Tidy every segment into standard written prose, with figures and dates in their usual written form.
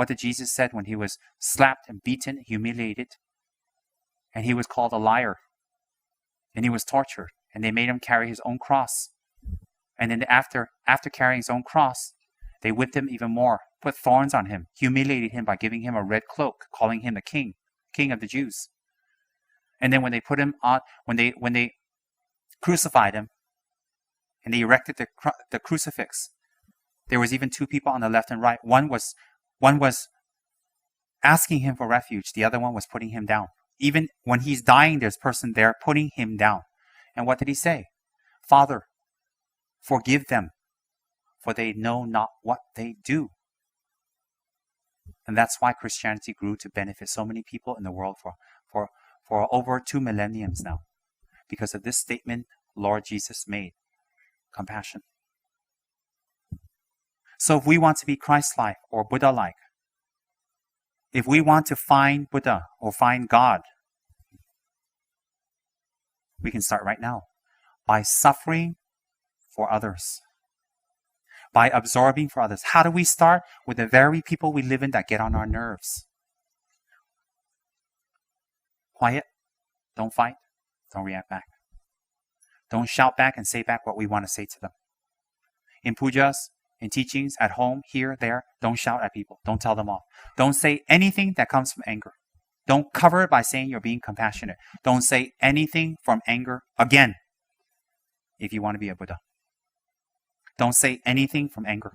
What did Jesus said when he was slapped and beaten, humiliated, and he was called a liar, and he was tortured, and they made him carry his own cross. And then after carrying his own cross, they whipped him even more, put thorns on him, humiliated him by giving him a red cloak, calling him a king of the Jews. And then when they put him on, when they crucified him, and they erected the crucifix, there was even two people on the left and right. One was asking him for refuge. The other one was putting him down. Even when he's dying, there's a person there putting him down. And what did he say? Father, forgive them, for they know not what they do. And that's why Christianity grew to benefit so many people in the world for over 2 millenniums now. Because of this statement Lord Jesus made. Compassion. So if we want to be Christ-like or Buddha-like, if we want to find Buddha or find God, we can start right now by suffering for others, by absorbing for others. How do we start? With the very people we live in that get on our nerves. Quiet, don't fight, don't react back. Don't shout back and say back what we want to say to them. In pujas, in teachings, at home, here, there, don't shout at people. Don't tell them off. Don't say anything that comes from anger. Don't cover it by saying you're being compassionate. Don't say anything from anger again if you want to be a Buddha. Don't say anything from anger.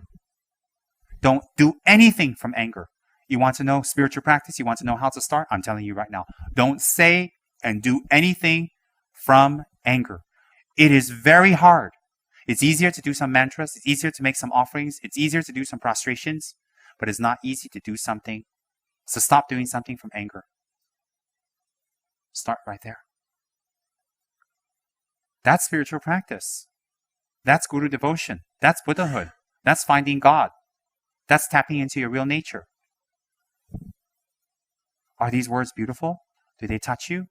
Don't do anything from anger. You want to know spiritual practice? You want to know how to start? I'm telling you right now. Don't say and do anything from anger. It is very hard. It's easier to do some mantras. It's easier to make some offerings. It's easier to do some prostrations. But it's not easy to do something. So stop doing something from anger. Start right there. That's spiritual practice. That's Guru devotion. That's Buddhahood. That's finding God. That's tapping into your real nature. Are these words beautiful? Do they touch you?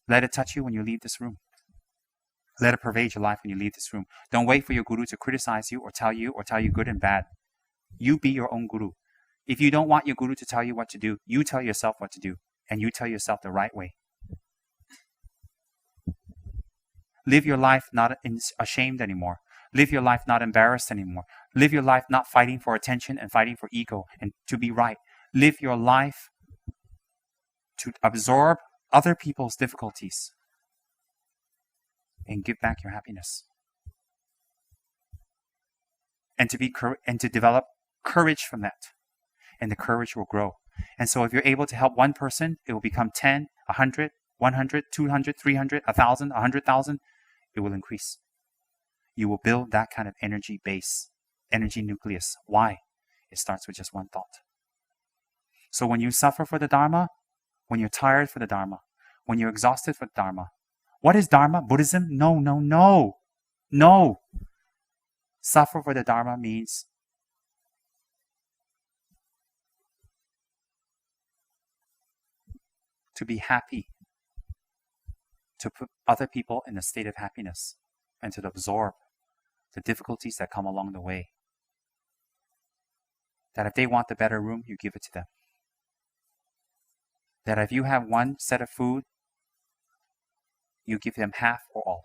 Let it touch you when you leave this room. Let it pervade your life when you leave this room. Don't wait for your guru to criticize you or tell you good and bad. You be your own guru. If you don't want your guru to tell you what to do, you tell yourself what to do. And you tell yourself the right way. Live your life not ashamed anymore. Live your life not embarrassed anymore. Live your life not fighting for attention and fighting for ego and to be right. Live your life to absorb other people's difficulties and give back your happiness. And to develop courage from that. And the courage will grow. And so if you're able to help one person, it will become 10, 100, 100, 200, 300, 1,000, 100,000. It will increase. You will build that kind of energy base, energy nucleus. Why? It starts with just one thought. So when you suffer for the Dharma, when you're tired for the Dharma, when you're exhausted for the Dharma, what is Dharma? Buddhism? No, no, no. No. Suffer for the Dharma means to be happy, to put other people in a state of happiness, and to absorb the difficulties that come along the way. That if they want the better room, you give it to them. That if you have one set of food, you give them half or all.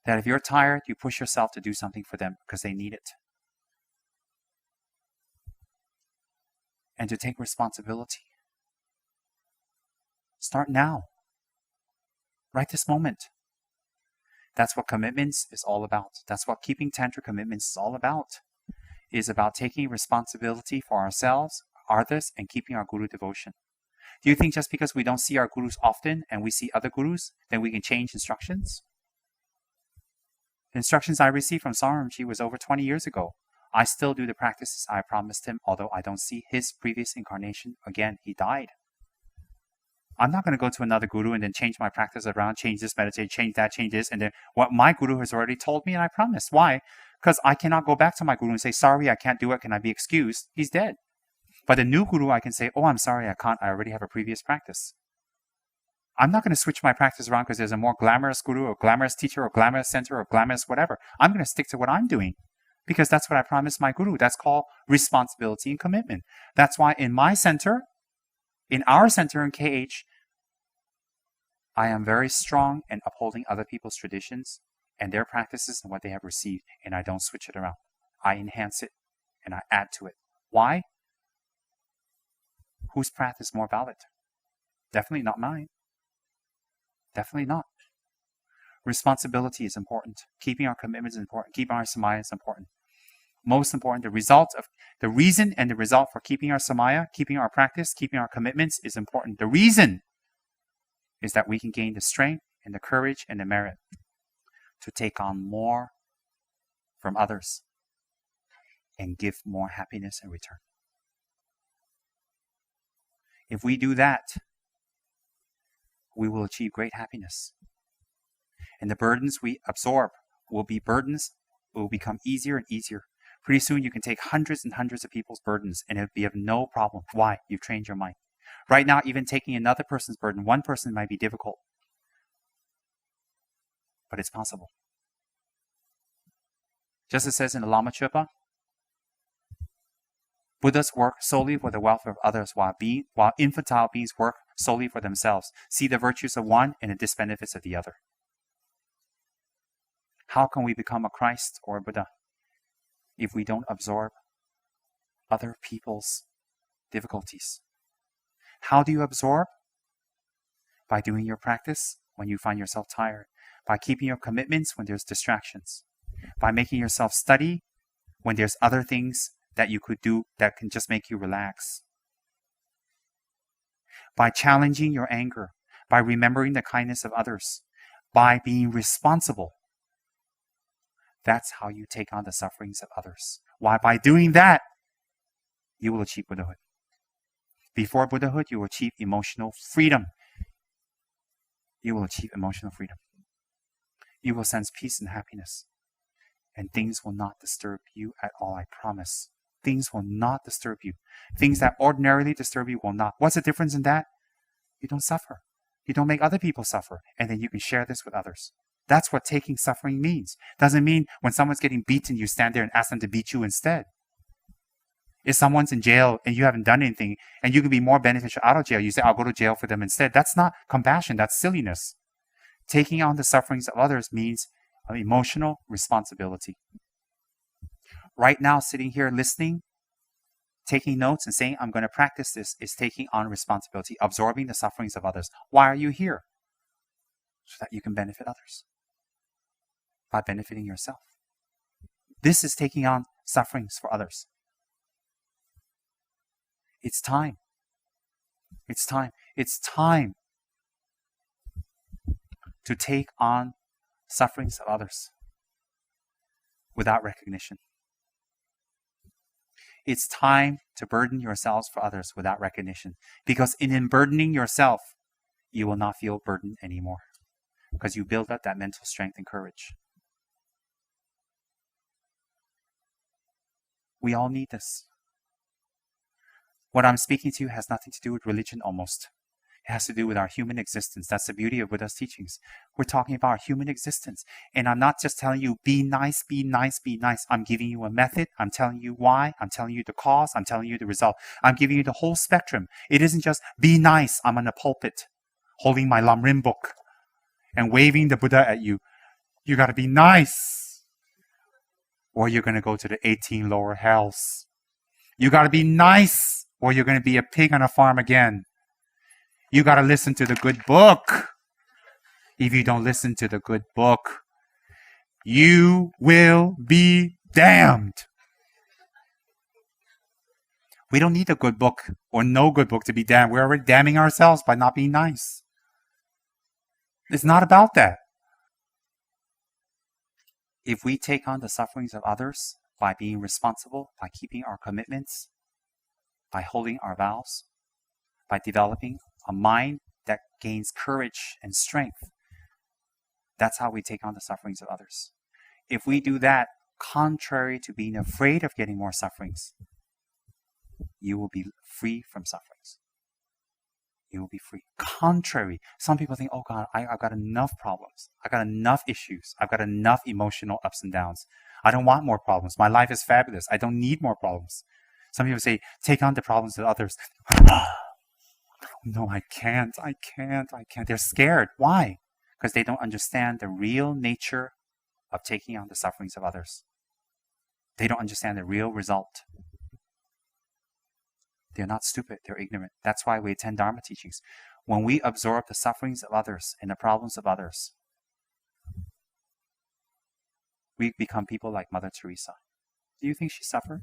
That if you're tired, you push yourself to do something for them because they need it. And to take responsibility. Start now. Right this moment. That's what commitments is all about. That's what keeping Tantra commitments is all about. It is about taking responsibility for ourselves, others, and keeping our Guru devotion. Do you think just because we don't see our Gurus often and we see other Gurus, then we can change instructions? The instructions I received from Saramji was over 20 years ago. I still do the practices I promised him, although I don't see his previous incarnation again. He died. I'm not going to go to another guru and then change my practice around, change this meditation, change that, change this, and then what my guru has already told me and I promised. Why? Because I cannot go back to my guru and say, sorry, I can't do it. Can I be excused? He's dead. But the new guru, I can say, oh, I'm sorry, I can't. I already have a previous practice. I'm not going to switch my practice around because there's a more glamorous guru or glamorous teacher or glamorous center or glamorous whatever. I'm going to stick to what I'm doing because that's what I promised my guru. That's called responsibility and commitment. That's why in my center, in our center in KH, I am very strong in upholding other people's traditions and their practices and what they have received, and I don't switch it around. I enhance it and I add to it. Why? Whose path is more valid? Definitely not mine. Definitely not. Responsibility is important. Keeping our commitments is important. Keeping our samaya is important. Most important, the reason and the result for keeping our samaya, keeping our practice, keeping our commitments is important. The reason is that we can gain the strength and the courage and the merit to take on more from others and give more happiness in return. If we do that, we will achieve great happiness. And the burdens we absorb will become easier and easier. Pretty soon you can take hundreds and hundreds of people's burdens and it'll be of no problem. Why? You've trained your mind. Right now, even taking another person's burden, one person might be difficult. But it's possible. Just as it says in the Lama Chöpa, Buddhas work solely for the welfare of others while infantile beings work solely for themselves. See the virtues of one and the disbenefits of the other. How can we become a Christ or a Buddha if we don't absorb other people's difficulties? How do you absorb? By doing your practice when you find yourself tired. By keeping your commitments when there's distractions. By making yourself study when there's other things that you could do that can just make you relax. By challenging your anger. By remembering the kindness of others. By being responsible. That's how you take on the sufferings of others. Why? By doing that, you will achieve Buddhahood. Before Buddhahood, you will achieve emotional freedom. You will achieve emotional freedom. You will sense peace and happiness. And things will not disturb you at all, I promise. Things will not disturb you. Things that ordinarily disturb you will not. What's the difference in that? You don't suffer. You don't make other people suffer. And then you can share this with others. That's what taking suffering means. Doesn't mean when someone's getting beaten, you stand there and ask them to beat you instead. If someone's in jail and you haven't done anything and you can be more beneficial out of jail, you say, I'll go to jail for them instead. That's not compassion. That's silliness. Taking on the sufferings of others means emotional responsibility. Right now, sitting here listening, taking notes and saying, I'm going to practice this, is taking on responsibility, absorbing the sufferings of others. Why are you here? So that you can benefit others by benefiting yourself. This is taking on sufferings for others. It's time. It's time. It's time to take on sufferings of others without recognition. It's time to burden yourselves for others without recognition. Because in burdening yourself, you will not feel burdened anymore. Because you build up that mental strength and courage. We all need this. What I'm speaking to you has nothing to do with religion almost. It has to do with our human existence. That's the beauty of Buddha's teachings. We're talking about our human existence. And I'm not just telling you, be nice, be nice, be nice. I'm giving you a method. I'm telling you why. I'm telling you the cause. I'm telling you the result. I'm giving you the whole spectrum. It isn't just, be nice. I'm on a pulpit holding my Lamrim book and waving the Buddha at you. You got to be nice, or you're going to go to the 18 lower hells. You got to be nice, or you're going to be a pig on a farm again. You got to listen to the good book. If you don't listen to the good book, you will be damned. We don't need a good book or no good book to be damned. We're already damning ourselves by not being nice. It's not about that. If we take on the sufferings of others by being responsible, by keeping our commitments, by holding our vows, by developing a mind that gains courage and strength, that's how we take on the sufferings of others. If we do that, contrary to being afraid of getting more sufferings, you will be free from sufferings. you will be free. Contrary, some people think, oh God, I've got enough problems. I've got enough issues. I've got enough emotional ups and downs. I don't want more problems. My life is fabulous. I don't need more problems. Some people say, take on the problems of others. No, I can't. They're scared. Why? Because they don't understand the real nature of taking on the sufferings of others. They don't understand the real result. They're not stupid. They're ignorant. That's why we attend Dharma teachings. When we absorb the sufferings of others and the problems of others, we become people like Mother Teresa. Do you think she suffered?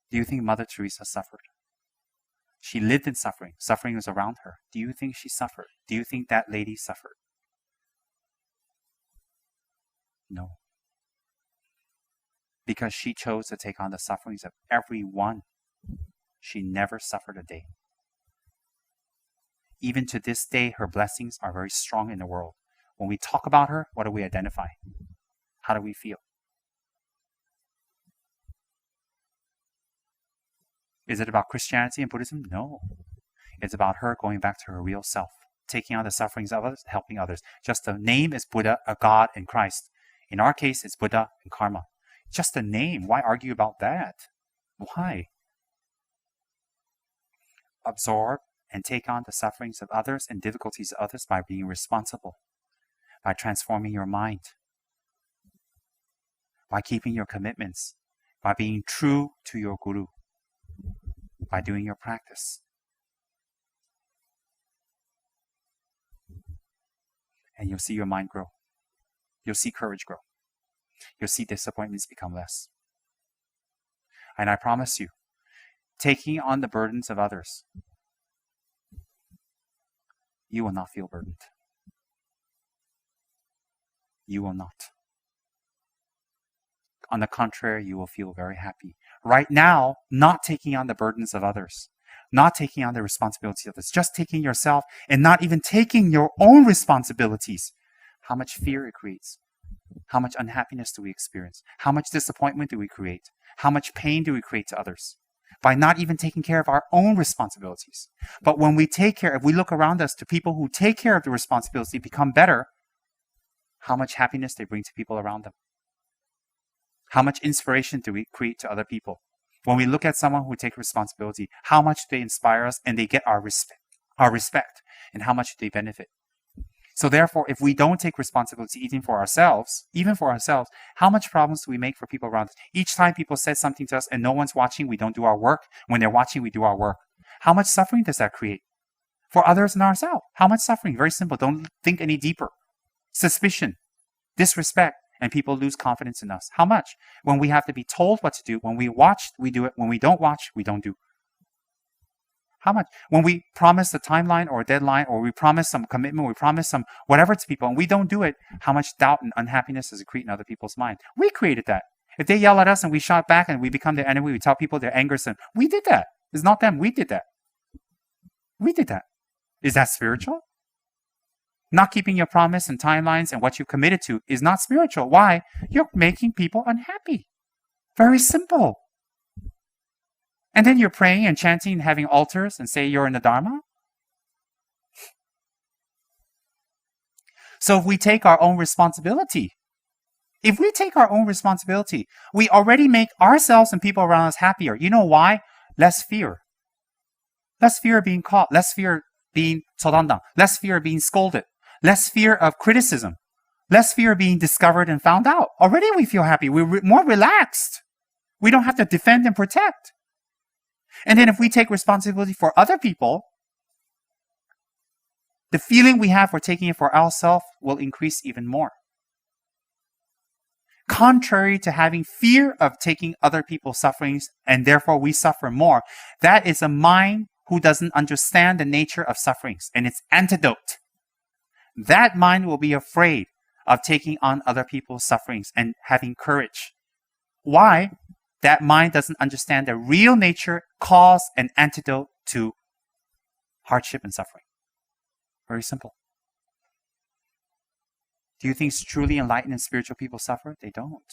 Do you think Mother Teresa suffered? She lived in suffering. Suffering was around her. Do you think she suffered? Do you think that lady suffered? No. Because she chose to take on the sufferings of everyone. She never suffered a day. Even to this day, her blessings are very strong in the world. When we talk about her, what do we identify? How do we feel? Is it about Christianity and Buddhism? No. It's about her going back to her real self, taking on the sufferings of others, helping others. Just the name is Buddha, a God, and Christ. In our case, it's Buddha and karma. Just a name. Why argue about that? Why? Absorb and take on the sufferings of others and difficulties of others by being responsible, by transforming your mind, by keeping your commitments, by being true to your guru, by doing your practice. And you'll see your mind grow. You'll see courage grow. You'll see disappointments become less. And I promise you, taking on the burdens of others, you will not feel burdened. You will not. On the contrary, you will feel very happy. Right now, not taking on the burdens of others, not taking on the responsibility of others, just taking yourself and not even taking your own responsibilities. How much fear it creates. How much unhappiness do we experience? How much disappointment do we create? How much pain do we create to others? By not even taking care of our own responsibilities. But when we take care, if we look around us to people who take care of the responsibility, become better, how much happiness they bring to people around them. How much inspiration do we create to other people? When we look at someone who takes responsibility, how much do they inspire us and they get our respect, and how much do they benefit? So therefore, if we don't take responsibility even for ourselves, how much problems do we make for people around us? Each time people say something to us and no one's watching, we don't do our work. When they're watching, we do our work. How much suffering does that create? For others and ourselves. How much suffering? Very simple. Don't think any deeper. Suspicion, disrespect, and people lose confidence in us. How much? When we have to be told what to do. When we watch, we do it. When we don't watch, we don't do. How much? When we promise a timeline or a deadline, or we promise some commitment, we promise some whatever to people, and we don't do it, how much doubt and unhappiness does it create in other people's mind? We created that. If they yell at us and we shout back and we become their enemy, we tell people their anger sin. We did that. It's not them. We did that. We did that. Is that spiritual? Not keeping your promise and timelines and what you committed to is not spiritual. Why? You're making people unhappy. Very simple. And then you're praying and chanting and having altars and say you're in the Dharma. So if we take our own responsibility, we already make ourselves and people around us happier. You know why? Less fear. Less fear of being caught. Less fear of being 저단당. Less fear of being scolded. Less fear of criticism. Less fear of being discovered and found out. Already we feel happy. We're more relaxed. We don't have to defend and protect. And then if we take responsibility for other people, the feeling we have for taking it for ourselves will increase even more. Contrary to having fear of taking other people's sufferings, and therefore we suffer more, that is a mind who doesn't understand the nature of sufferings and its antidote. That mind will be afraid of taking on other people's sufferings and having courage. Why? That mind doesn't understand the real nature, cause, and antidote to hardship and suffering. Very simple. Do you think truly enlightened and spiritual people suffer? They don't.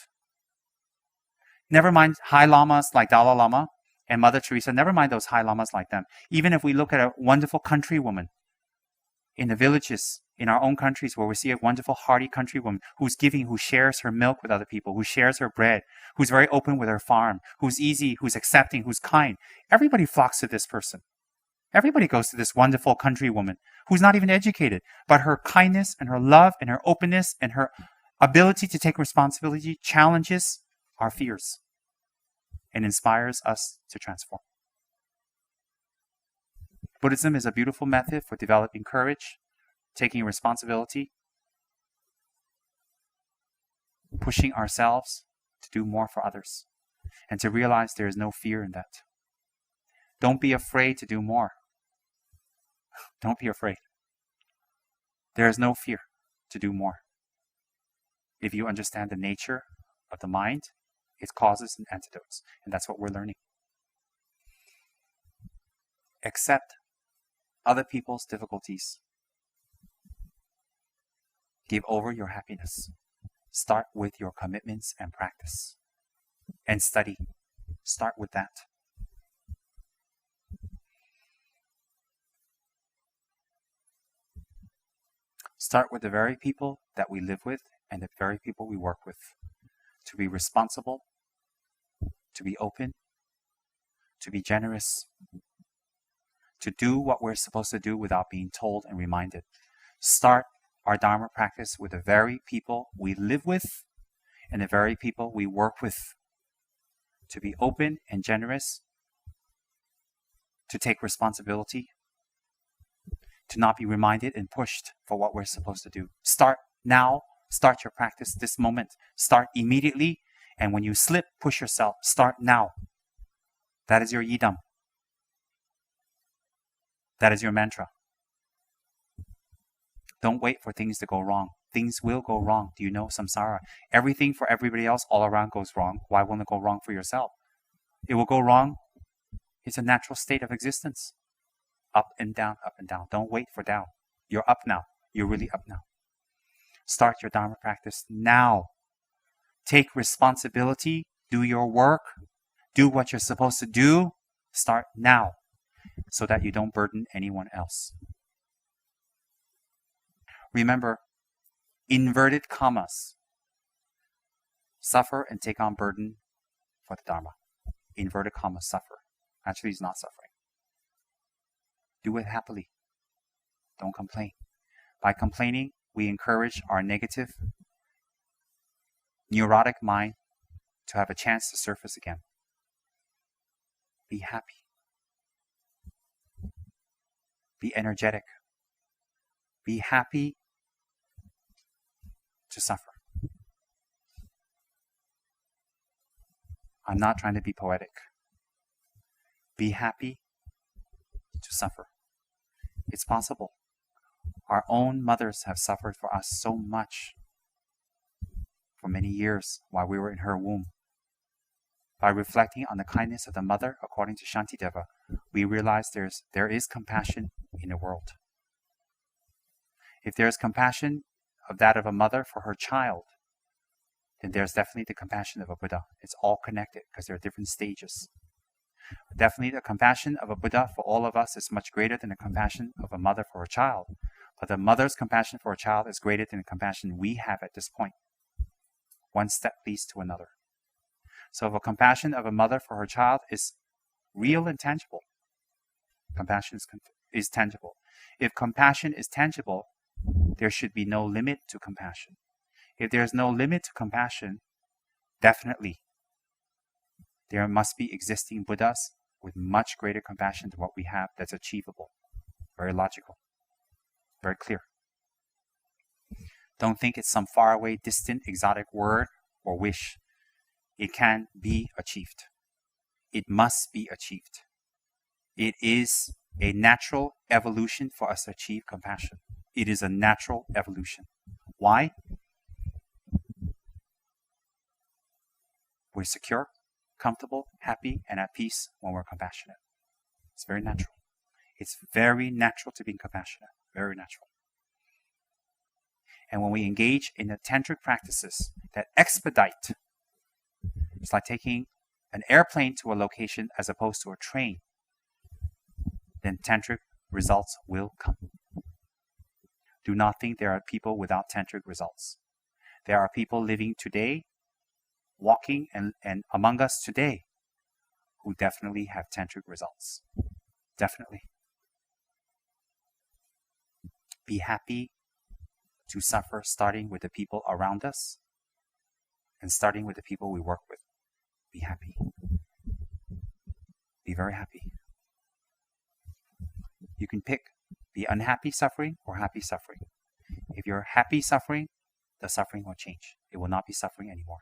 Never mind high lamas like Dalai Lama and Mother Teresa, never mind those high lamas like them. Even if we look at a wonderful countrywoman in the villages, in our own countries, where we see a wonderful, hearty countrywoman who's giving, who shares her milk with other people, who shares her bread, who's very open with her farm, who's easy, who's accepting, who's kind. Everybody flocks to this person. Everybody goes to this wonderful countrywoman who's not even educated, but her kindness and her love and her openness and her ability to take responsibility challenges our fears and inspires us to transform. Buddhism is a beautiful method for developing courage, taking responsibility, pushing ourselves to do more for others, and to realize there is no fear in that. Don't be afraid to do more. Don't be afraid. There is no fear to do more. If you understand the nature of the mind, its causes and antidotes, and that's what we're learning. Accept other people's difficulties. Give over your happiness. Start with your commitments and practice. And study. Start with that. Start with the very people that we live with and the very people we work with. To be responsible, to be open, to be generous, to do what we're supposed to do without being told and reminded. Start our Dharma practice with the very people we live with and the very people we work with. To be open and generous, to take responsibility, to not be reminded and pushed for what we're supposed to do. Start now. Start your practice this moment. Start immediately. And when you slip, push yourself. Start now. That is your yidam. That is your mantra. Don't wait for things to go wrong. Things will go wrong. Do you know samsara? Everything for everybody else all around goes wrong. Why won't it go wrong for yourself? It will go wrong. It's a natural state of existence. Up and down, up and down. Don't wait for down. You're up now. You're really up now. Start your Dharma practice now. Take responsibility. Do your work. Do what you're supposed to do. Start now so that you don't burden anyone else. Remember, inverted commas. Suffer and take on burden for the Dharma. Inverted commas, suffer. Actually, it's not suffering. Do it happily. Don't complain. By complaining, we encourage our negative, neurotic mind to have a chance to surface again. Be happy. Be energetic. Be happy to suffer. I'm not trying to be poetic. Be happy to suffer. It's possible. Our own mothers have suffered for us so much for many years while we were in her womb. By reflecting on the kindness of the mother, according to Shantideva, we realize there is compassion in the world. If there is compassion of that of a mother for her child, then there's definitely the compassion of a Buddha. It's all connected because there are different stages. Definitely the compassion of a Buddha for all of us is much greater than the compassion of a mother for her child. But the mother's compassion for a child is greater than the compassion we have at this point. One step leads to another. So if a compassion of a mother for her child is real and tangible, compassion is tangible. If compassion is tangible, there should be no limit to compassion. If there's no limit to compassion, definitely there must be existing Buddhas with much greater compassion than what we have that's achievable. Very logical. Very clear. Don't think it's some faraway, distant, exotic word or wish. It can be achieved. It must be achieved. It is a natural evolution for us to achieve compassion. It is a natural evolution. Why? We're secure, comfortable, happy, and at peace when we're compassionate. It's very natural. It's very natural to be compassionate. Very natural. And when we engage in the tantric practices that expedite, it's like taking an airplane to a location as opposed to a train, then tantric results will come. Do not think there are people without tantric results. There are people living today, walking and among us today, who definitely have tantric results. Definitely. Be happy to suffer, starting with the people around us and starting with the people we work with. Be happy. Be very happy. You can pick the unhappy suffering or happy suffering. If you're happy suffering, the suffering will change. It will not be suffering anymore.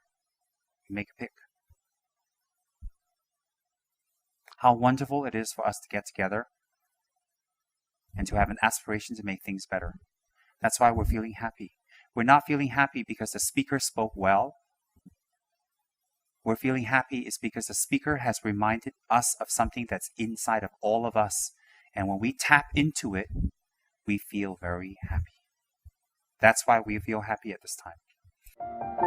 You make a pick. How wonderful it is for us to get together and to have an aspiration to make things better. That's why we're feeling happy. We're not feeling happy because the speaker spoke well. We're feeling happy is because the speaker has reminded us of something that's inside of all of us. And when we tap into it, we feel very happy. That's why we feel happy at this time.